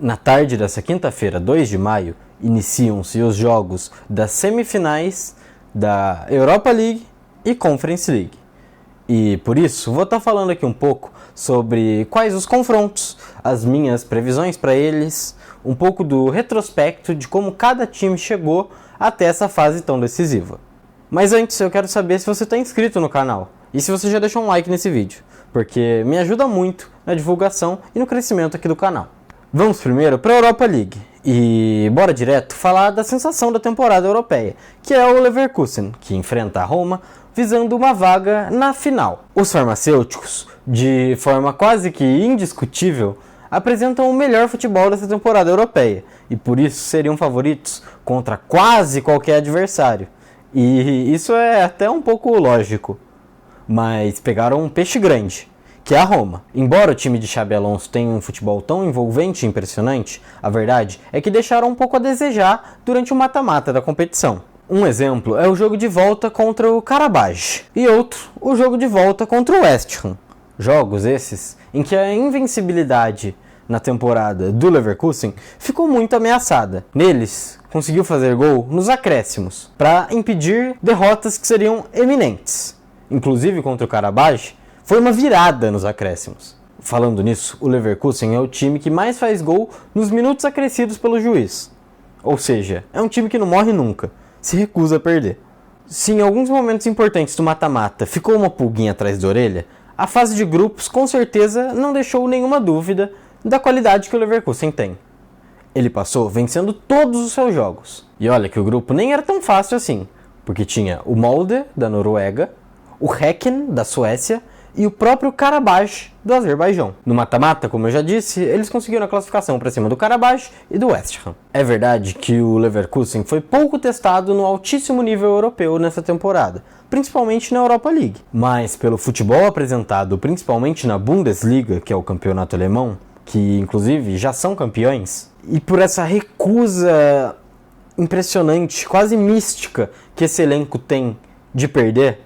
Na tarde dessa quinta-feira, 2 de maio, iniciam-se os jogos das semifinais da Europa League e Conference League. E por isso, vou estar falando aqui um pouco sobre quais os confrontos, as minhas previsões para eles, um pouco do retrospecto de como cada time chegou até essa fase tão decisiva. Mas antes, eu quero saber se você está inscrito no canal e se você já deixou um like nesse vídeo, porque me ajuda muito na divulgação e no crescimento aqui do canal. Vamos primeiro para a Europa League e bora direto falar da sensação da temporada europeia, que é o Leverkusen, que enfrenta a Roma visando uma vaga na final. Os farmacêuticos, de forma quase que indiscutível, apresentam o melhor futebol dessa temporada europeia e por isso seriam favoritos contra quase qualquer adversário. E isso é até um pouco lógico, mas pegaram um peixe grande, que é a Roma. Embora o time de Xabi Alonso tenha um futebol tão envolvente e impressionante, a verdade é que deixaram um pouco a desejar durante o mata-mata da competição. Um exemplo é o jogo de volta contra o Karabakh e outro, o jogo de volta contra o West Ham. Jogos esses em que a invencibilidade na temporada do Leverkusen ficou muito ameaçada. Neles, conseguiu fazer gol nos acréscimos, para impedir derrotas que seriam eminentes. Inclusive contra o Karabakh, foi uma virada nos acréscimos. Falando nisso, o Leverkusen é o time que mais faz gol nos minutos acrescidos pelo juiz. Ou seja, é um time que não morre nunca, se recusa a perder. Se em alguns momentos importantes do mata-mata ficou uma pulguinha atrás da orelha, a fase de grupos com certeza não deixou nenhuma dúvida da qualidade que o Leverkusen tem. Ele passou vencendo todos os seus jogos. E olha que o grupo nem era tão fácil assim, porque tinha o Molde, da Noruega, o Häcken, da Suécia, e o próprio Karabakh, do Azerbaijão. No mata-mata, como eu já disse, eles conseguiram a classificação para cima do Karabakh e do West Ham. É verdade que o Leverkusen foi pouco testado no altíssimo nível europeu nessa temporada, principalmente na Europa League. Mas pelo futebol apresentado, principalmente na Bundesliga, que é o campeonato alemão, que inclusive já são campeões, e por essa recusa impressionante, quase mística, que esse elenco tem de perder,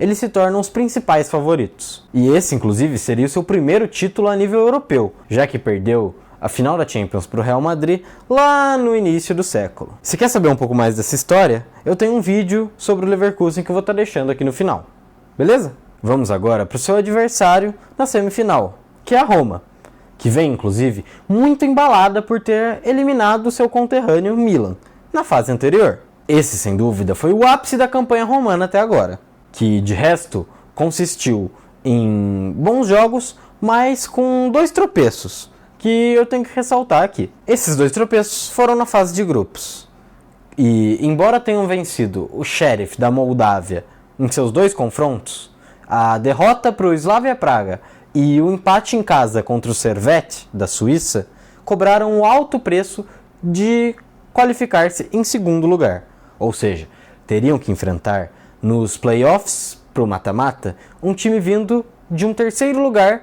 eles se tornam os principais favoritos. E esse, inclusive, seria o seu primeiro título a nível europeu, já que perdeu a final da Champions para o Real Madrid lá no início do século. Se quer saber um pouco mais dessa história, eu tenho um vídeo sobre o Leverkusen que eu vou estar deixando aqui no final. Beleza? Vamos agora para o seu adversário na semifinal, que é a Roma, que vem, inclusive, muito embalada por ter eliminado o seu conterrâneo Milan na fase anterior. Esse, sem dúvida, foi o ápice da campanha romana até agora, que, de resto, consistiu em bons jogos, mas com 2 tropeços, que eu tenho que ressaltar aqui. Esses 2 tropeços foram na fase de grupos. E, embora tenham vencido o Sheriff da Moldávia em seus 2 confrontos, a derrota para o Slavia Praga e o empate em casa contra o Servette, da Suíça, cobraram o alto preço de qualificar-se em segundo lugar. Ou seja, teriam que enfrentar nos playoffs para o mata-mata um time vindo de um terceiro lugar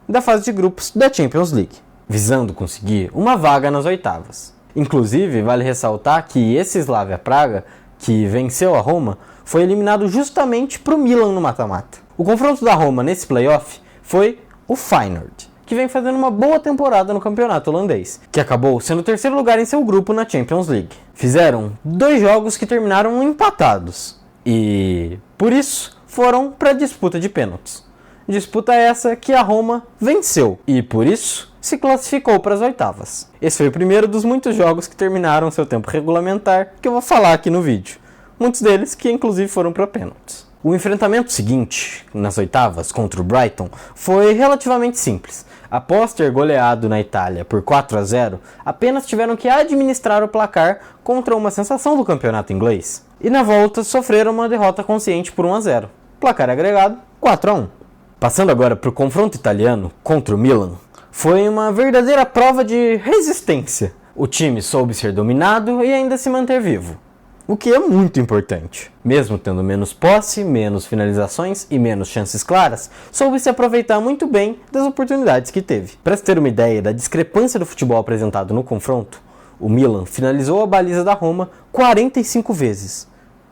da fase de grupos da Champions League, visando conseguir uma vaga nas oitavas. Inclusive, vale ressaltar que esse Slavia Praga, que venceu a Roma, foi eliminado justamente para o Milan no mata-mata. O confronto da Roma nesse playoff foi o Feyenoord, que vem fazendo uma boa temporada no campeonato holandês, que acabou sendo o terceiro lugar em seu grupo na Champions League. Fizeram 2 jogos que terminaram empatados e, por isso, foram para a disputa de pênaltis. Disputa essa que a Roma venceu e, por isso, se classificou para as oitavas. Esse foi o primeiro dos muitos jogos que terminaram seu tempo regulamentar que eu vou falar aqui no vídeo. Muitos deles que, inclusive, foram para pênaltis. O enfrentamento seguinte, nas oitavas, contra o Brighton, foi relativamente simples. Após ter goleado na Itália por 4-0, apenas tiveram que administrar o placar contra uma sensação do campeonato inglês. E na volta sofreram uma derrota consciente por 1-0. Placar agregado, 4-1. Passando agora para o confronto italiano contra o Milan, foi uma verdadeira prova de resistência. O time soube ser dominado e ainda se manter vivo, o que é muito importante. Mesmo tendo menos posse, menos finalizações e menos chances claras, soube se aproveitar muito bem das oportunidades que teve. Para se ter uma ideia da discrepância do futebol apresentado no confronto, o Milan finalizou a baliza da Roma 45 vezes,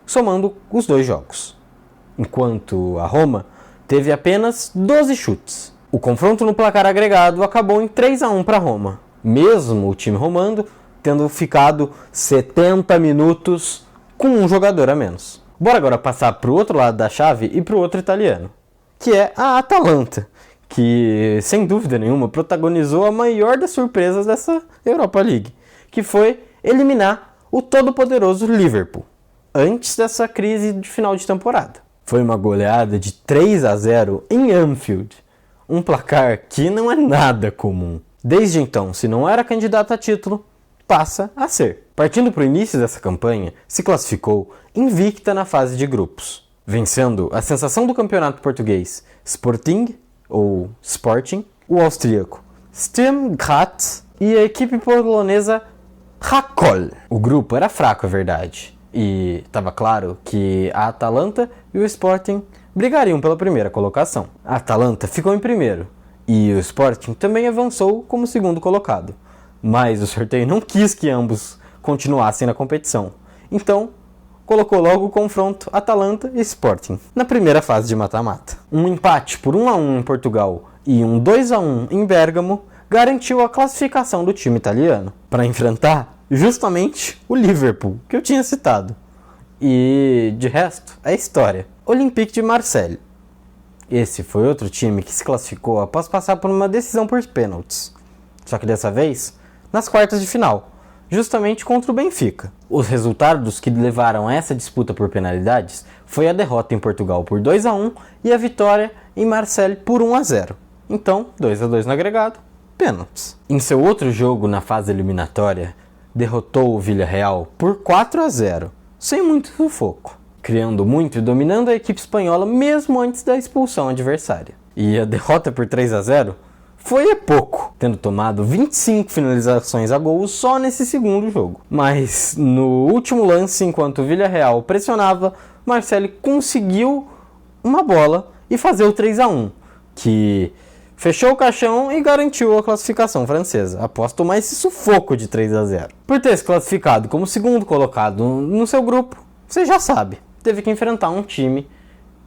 somando os 2 jogos, enquanto a Roma teve apenas 12 chutes. O confronto no placar agregado acabou em 3-1 para Roma, mesmo o time romando tendo ficado 70 minutos com um jogador a menos. Bora agora passar para o outro lado da chave e para o outro italiano, que é a Atalanta, que sem dúvida nenhuma protagonizou a maior das surpresas dessa Europa League, que foi eliminar o todo-poderoso Liverpool, antes dessa crise de final de temporada. Foi uma goleada de 3-0 em Anfield, um placar que não é nada comum. Desde então, se não era candidato a título, passa a ser. Partindo para o início dessa campanha, se classificou invicta na fase de grupos, vencendo a sensação do campeonato português Sporting, ou Sporting, o austríaco Sturm Graz e a equipe polonesa Rakol. O grupo era fraco, é verdade, e estava claro que a Atalanta e o Sporting brigariam pela primeira colocação. A Atalanta ficou em primeiro e o Sporting também avançou como segundo colocado, mas o sorteio não quis que ambos continuassem na competição, então colocou logo o confronto Atalanta e Sporting na primeira fase de mata-mata. Um empate por 1-1 em Portugal e um 2-1 em Bérgamo garantiu a classificação do time italiano para enfrentar justamente o Liverpool, que eu tinha citado. E de resto, é história. Olympique de Marseille. Esse foi outro time que se classificou após passar por uma decisão por pênaltis, só que dessa vez nas quartas de final, justamente contra o Benfica. Os resultados que levaram a essa disputa por penalidades foi a derrota em Portugal por 2-1 e a vitória em Marseille por 1-0. Então, 2-2 no agregado, pênaltis. Em seu outro jogo na fase eliminatória, derrotou o Villarreal por 4-0, sem muito sufoco, criando muito e dominando a equipe espanhola mesmo antes da expulsão adversária. E a derrota por 3-0 foi pouco, tendo tomado 25 finalizações a gol só nesse segundo jogo. Mas no último lance, enquanto o Villarreal pressionava, Marseille conseguiu uma bola e fazer o 3-1, que fechou o caixão e garantiu a classificação francesa, após tomar esse sufoco de 3-0. Por ter se classificado como segundo colocado no seu grupo, você já sabe, teve que enfrentar um time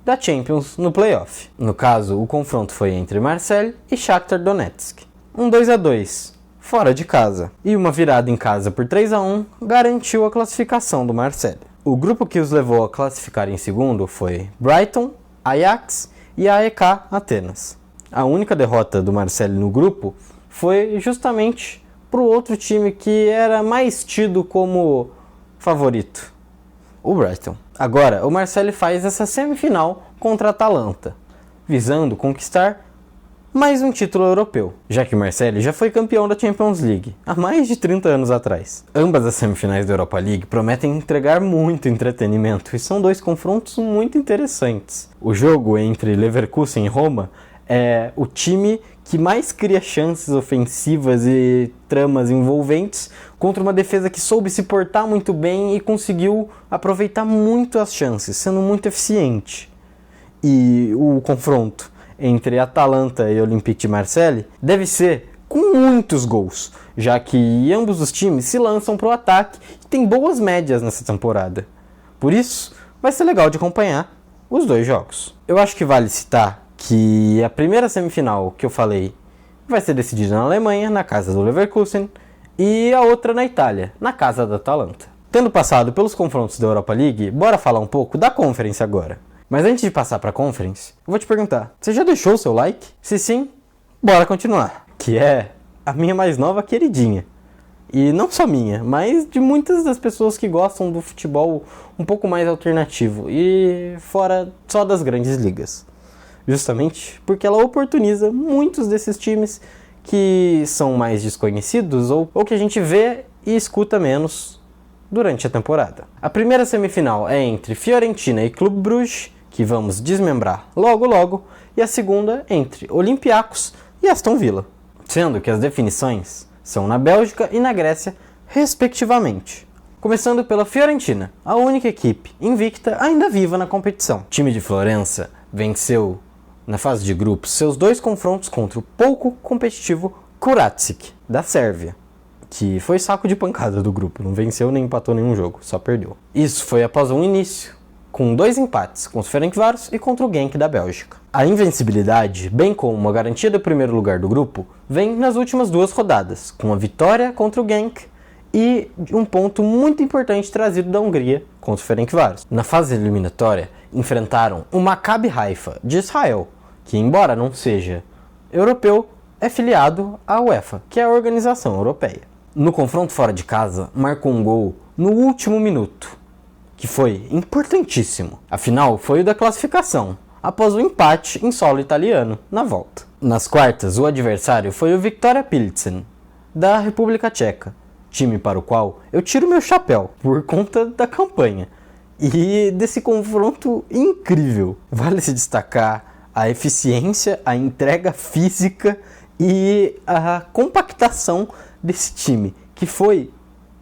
da Champions no playoff. No caso, o confronto foi entre Marseille e Shakhtar Donetsk. Um 2-2, fora de casa, e uma virada em casa por 3-1 garantiu a classificação do Marseille. O grupo que os levou a classificar em segundo foi Brighton, Ajax e AEK Atenas. A única derrota do Marseille no grupo foi justamente para o outro time que era mais tido como favorito, o Brighton. Agora, o Marseille faz essa semifinal contra a Atalanta, visando conquistar mais um título europeu, já que o Marseille já foi campeão da Champions League há mais de 30 anos atrás. Ambas as semifinais da Europa League prometem entregar muito entretenimento e são dois confrontos muito interessantes. O jogo entre Leverkusen e Roma é o time que mais cria chances ofensivas e tramas envolventes contra uma defesa que soube se portar muito bem e conseguiu aproveitar muito as chances, sendo muito eficiente. E o confronto entre Atalanta e Olympique de Marseille deve ser com muitos gols, já que ambos os times se lançam para o ataque e têm boas médias nessa temporada. Por isso, vai ser legal de acompanhar os dois jogos. Eu acho que vale citar que a primeira semifinal que eu falei vai ser decidida na Alemanha, na casa do Leverkusen, e a outra na Itália, na casa da Atalanta. Tendo passado pelos confrontos da Europa League, bora falar um pouco da Conference agora. Mas antes de passar para a Conference, eu vou te perguntar, você já deixou o seu like? Se sim, bora continuar. Que é a minha mais nova queridinha. E não só minha, mas de muitas das pessoas que gostam do futebol um pouco mais alternativo e fora só das grandes ligas. Justamente porque ela oportuniza muitos desses times que são mais desconhecidos ou que a gente vê e escuta menos durante a temporada. A primeira semifinal é entre Fiorentina e Clube Bruges, que vamos desmembrar logo logo, e a segunda entre Olympiacos e Aston Villa, sendo que as definições são na Bélgica e na Grécia, respectivamente. Começando pela Fiorentina, a única equipe invicta ainda viva na competição. O time de Florença venceu na fase de grupos seus dois confrontos contra o pouco competitivo Kuratsic, da Sérvia, que foi saco de pancada do grupo, não venceu nem empatou nenhum jogo, só perdeu. Isso foi após um início com 2 empates contra o Ferencváros e contra o Genk da Bélgica. A invencibilidade, bem como a garantia do primeiro lugar do grupo, vem nas últimas 2 rodadas, com a vitória contra o Genk e um ponto muito importante trazido da Hungria contra o Ferencváros. Na fase eliminatória, enfrentaram o Maccabi Haifa de Israel, que embora não seja europeu, é filiado à UEFA, que é a organização europeia. No confronto fora de casa, marcou um gol no último minuto, que foi importantíssimo. Afinal, foi o da classificação, após o empate em solo italiano na volta. Nas quartas, o adversário foi o Viktoria Pilsen, da República Tcheca, time para o qual eu tiro meu chapéu por conta da campanha e desse confronto incrível. Vale se destacar a eficiência, a entrega física e a compactação desse time, que foi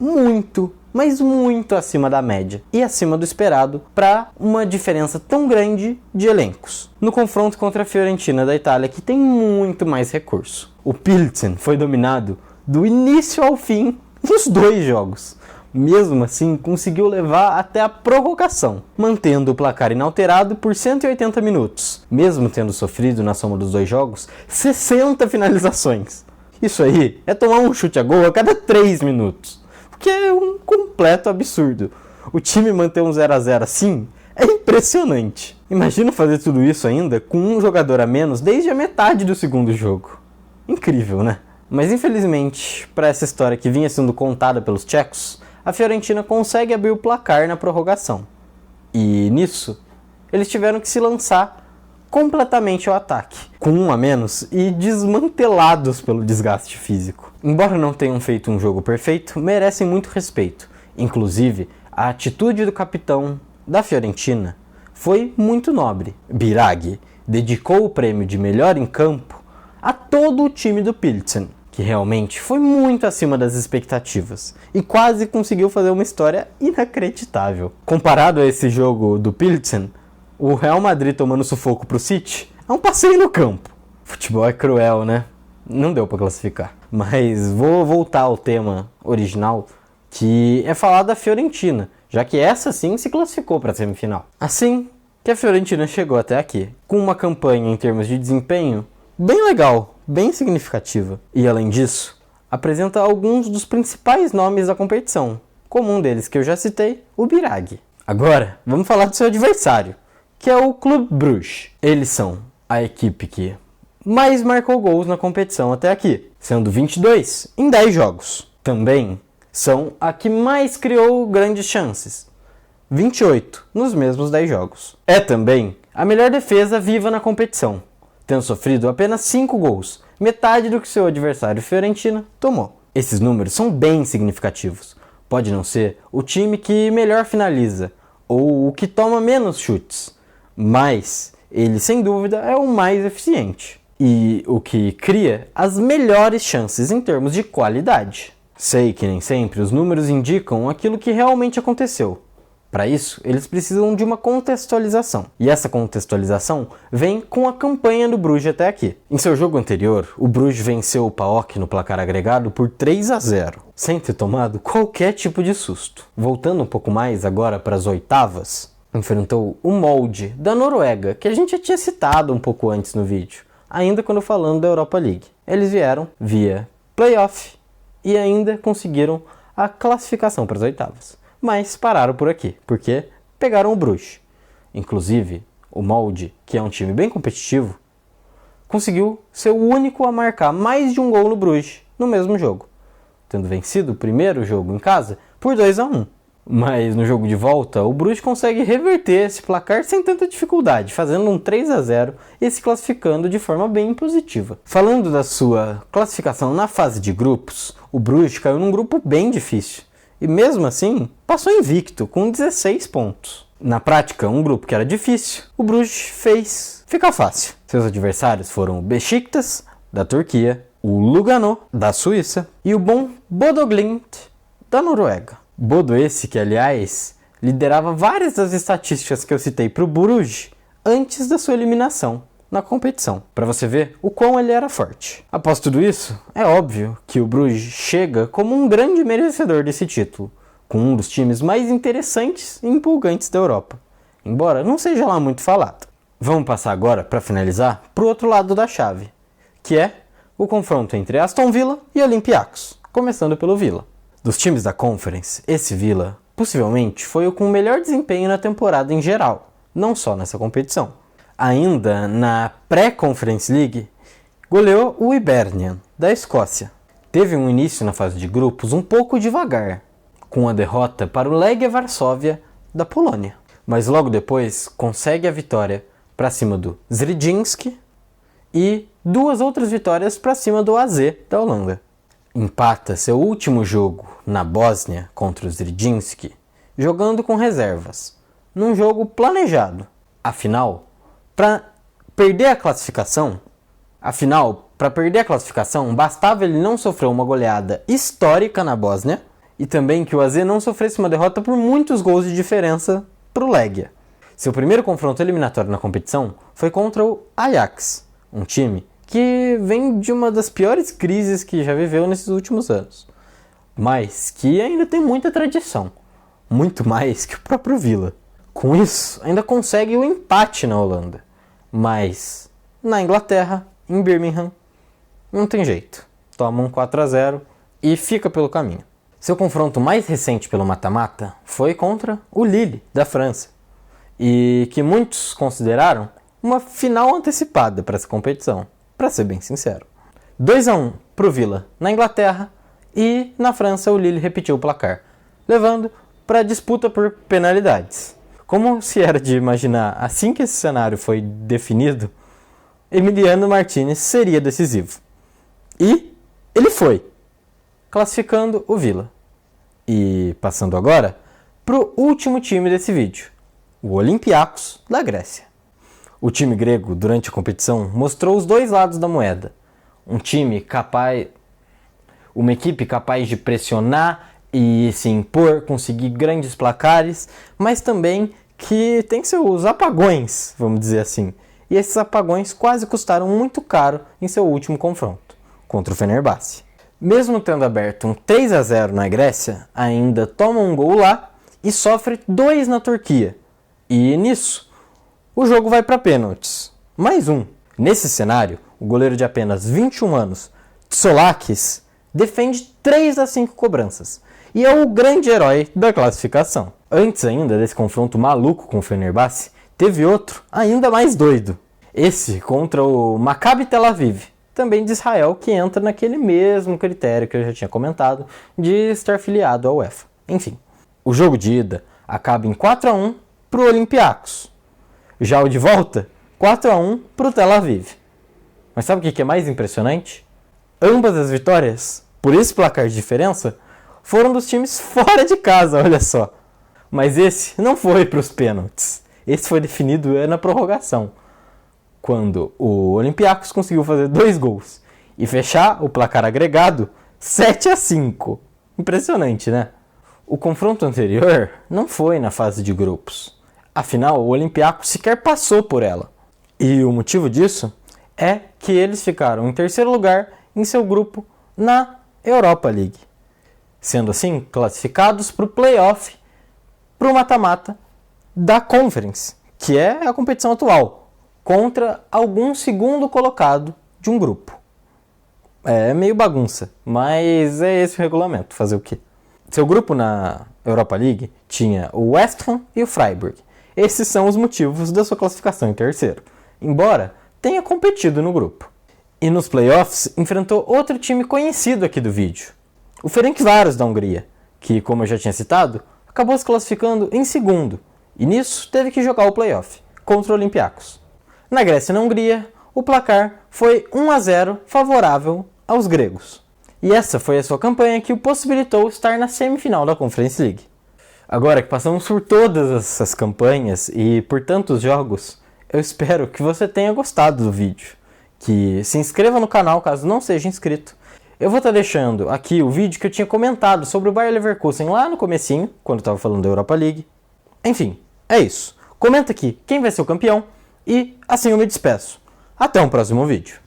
muito, mas muito acima da média e acima do esperado para uma diferença tão grande de elencos. No confronto contra a Fiorentina da Itália, que tem muito mais recurso, o Pilsen foi dominado do início ao fim nos 2 jogos. Mesmo assim, conseguiu levar até a prorrogação, mantendo o placar inalterado por 180 minutos, mesmo tendo sofrido na soma dos 2 jogos 60 finalizações. Isso aí é tomar um chute a gol a cada 3 minutos, o que é um completo absurdo. O time manter um 0 a 0 assim é impressionante. Imagina fazer tudo isso ainda com um jogador a menos desde a metade do segundo jogo. Incrível, né? Mas infelizmente, para essa história que vinha sendo contada pelos tchecos, a Fiorentina consegue abrir o placar na prorrogação. E nisso, eles tiveram que se lançar completamente ao ataque, com 1 a menos e desmantelados pelo desgaste físico. Embora não tenham feito um jogo perfeito, merecem muito respeito. Inclusive, a atitude do capitão da Fiorentina foi muito nobre. Biraghi dedicou o prêmio de melhor em campo a todo o time do Pilsen, que realmente foi muito acima das expectativas e quase conseguiu fazer uma história inacreditável. Comparado a esse jogo do Pilsen, o Real Madrid tomando sufoco pro City é um passeio no campo. Futebol é cruel, né? Não deu pra classificar. Mas vou voltar ao tema original, que é falar da Fiorentina, já que essa sim se classificou para a semifinal. Assim que a Fiorentina chegou até aqui, com uma campanha em termos de desempenho bem legal, bem significativa. E além disso, apresenta alguns dos principais nomes da competição, como um deles que eu já citei, o Biraghi. Agora, vamos falar do seu adversário, que é o Clube Bruges. Eles são a equipe que mais marcou gols na competição até aqui, sendo 22 em 10 jogos. Também são a que mais criou grandes chances, 28 nos mesmos 10 jogos. É também a melhor defesa viva na competição, tendo sofrido apenas 5 gols, metade do que seu adversário Fiorentina tomou. Esses números são bem significativos. Pode não ser o time que melhor finaliza, ou o que toma menos chutes, mas ele sem dúvida é o mais eficiente, e o que cria as melhores chances em termos de qualidade. Sei que nem sempre os números indicam aquilo que realmente aconteceu. Para isso, eles precisam de uma contextualização. E essa contextualização vem com a campanha do Bruges até aqui. Em seu jogo anterior, o Bruges venceu o PAOK no placar agregado por 3 a 0, sem ter tomado qualquer tipo de susto. Voltando um pouco mais agora para as oitavas, enfrentou o Molde da Noruega, que a gente já tinha citado um pouco antes no vídeo, ainda quando falando da Europa League. Eles vieram via playoff e ainda conseguiram a classificação para as oitavas. Mas pararam por aqui, porque pegaram o Bruges. Inclusive, o Molde, que é um time bem competitivo, conseguiu ser o único a marcar mais de um gol no Bruges no mesmo jogo, tendo vencido o primeiro jogo em casa por 2 a 1. Mas no jogo de volta, o Bruges consegue reverter esse placar sem tanta dificuldade, fazendo um 3 a 0 e se classificando de forma bem positiva. Falando da sua classificação na fase de grupos, o Bruges caiu num grupo bem difícil. E mesmo assim, passou invicto, com 16 pontos. Na prática, um grupo que era difícil, o Bruges fez ficar fácil. Seus adversários foram o Beşiktaş, da Turquia, o Lugano, da Suíça, e o bom Bodo Glimt, da Noruega. Bodo esse que, aliás, liderava várias das estatísticas que eu citei para o Bruges antes da sua eliminação na competição, para você ver o quão ele era forte. Após tudo isso, é óbvio que o Bruges chega como um grande merecedor desse título, com um dos times mais interessantes e empolgantes da Europa, embora não seja lá muito falado. Vamos passar agora, para finalizar, para o outro lado da chave, que é o confronto entre Aston Villa e Olympiacos, começando pelo Villa. Dos times da Conference, esse Villa possivelmente foi o com o melhor desempenho na temporada em geral, não só nessa competição. Ainda na pré-Conference League, goleou o Hibernian, da Escócia. Teve um início na fase de grupos um pouco devagar, com a derrota para o Legia Varsóvia da Polônia. Mas logo depois consegue a vitória para cima do Zrinjski e 2 outras vitórias para cima do AZ da Holanda. Empata seu último jogo na Bósnia contra o Zrinjski, jogando com reservas, num jogo planejado. Afinal, para perder a classificação, bastava ele não sofrer uma goleada histórica na Bósnia e também que o AZ não sofresse uma derrota por muitos gols de diferença para o Legia. Seu primeiro confronto eliminatório na competição foi contra o Ajax, um time que vem de uma das piores crises que já viveu nesses últimos anos, mas que ainda tem muita tradição, muito mais que o próprio Villa. Com isso, ainda consegue o empate na Holanda, mas na Inglaterra, em Birmingham, não tem jeito. Toma um 4-0 e fica pelo caminho. Seu confronto mais recente pelo mata-mata foi contra o Lille, da França, e que muitos consideraram uma final antecipada para essa competição, para ser bem sincero. 2-1 para o Villa na Inglaterra e na França o Lille repetiu o placar, levando para a disputa por penalidades. Como se era de imaginar, assim que esse cenário foi definido, Emiliano Martinez seria decisivo. E ele foi, classificando o Villa. E passando agora para o último time desse vídeo, o Olympiacos da Grécia. O time grego, durante a competição, mostrou os dois lados da moeda. Uma equipe capaz de pressionar e se impor, conseguir grandes placares, mas também que tem seus apagões, vamos dizer assim. E esses apagões quase custaram muito caro em seu último confronto, contra o Fenerbahçe. Mesmo tendo aberto um 3-0 na Grécia, ainda toma um gol lá e sofre 2 na Turquia. E nisso, o jogo vai para pênaltis. Mais um. Nesse cenário, o goleiro de apenas 21 anos, Tsolakis, defende 3 das 5 cobranças e é o grande herói da classificação. Antes ainda desse confronto maluco com o Fenerbahçe, teve outro ainda mais doido. Esse contra o Maccabi Tel Aviv, também de Israel, que entra naquele mesmo critério que eu já tinha comentado de estar filiado à UEFA. Enfim, o jogo de ida acaba em 4-1 para o Olympiacos. Já o de volta, 4-1 para o Tel Aviv. Mas sabe o que é mais impressionante? Ambas as vitórias, por esse placar de diferença, foram dos times fora de casa, olha só. Mas esse não foi para os pênaltis. Esse foi definido na prorrogação, quando o Olympiacos conseguiu fazer 2 gols e fechar o placar agregado 7-5. Impressionante, né? O confronto anterior não foi na fase de grupos. Afinal, o Olympiacos sequer passou por ela. E o motivo disso é que eles ficaram em terceiro lugar em seu grupo na Europa League, sendo assim classificados para o playoff, para o mata-mata da Conference, que é a competição atual, contra algum segundo colocado de um grupo. É meio bagunça, mas é esse o regulamento, fazer o quê? Seu grupo na Europa League tinha o West Ham e o Freiburg. Esses são os motivos da sua classificação em terceiro, embora tenha competido no grupo. E nos playoffs enfrentou outro time conhecido aqui do vídeo, o Ferencváros da Hungria, que, como eu já tinha citado, acabou se classificando em segundo, e nisso teve que jogar o playoff contra o Olympiacos. Na Grécia e na Hungria, o placar foi 1-0 favorável aos gregos. E essa foi a sua campanha que o possibilitou estar na semifinal da Conference League. Agora que passamos por todas essas campanhas e por tantos jogos, eu espero que você tenha gostado do vídeo, que se inscreva no canal caso não seja inscrito. Eu vou estar deixando aqui o vídeo que eu tinha comentado sobre o Bayer Leverkusen lá no comecinho, quando eu estava falando da Europa League. Enfim, é isso. Comenta aqui quem vai ser o campeão e assim eu me despeço. Até um próximo vídeo.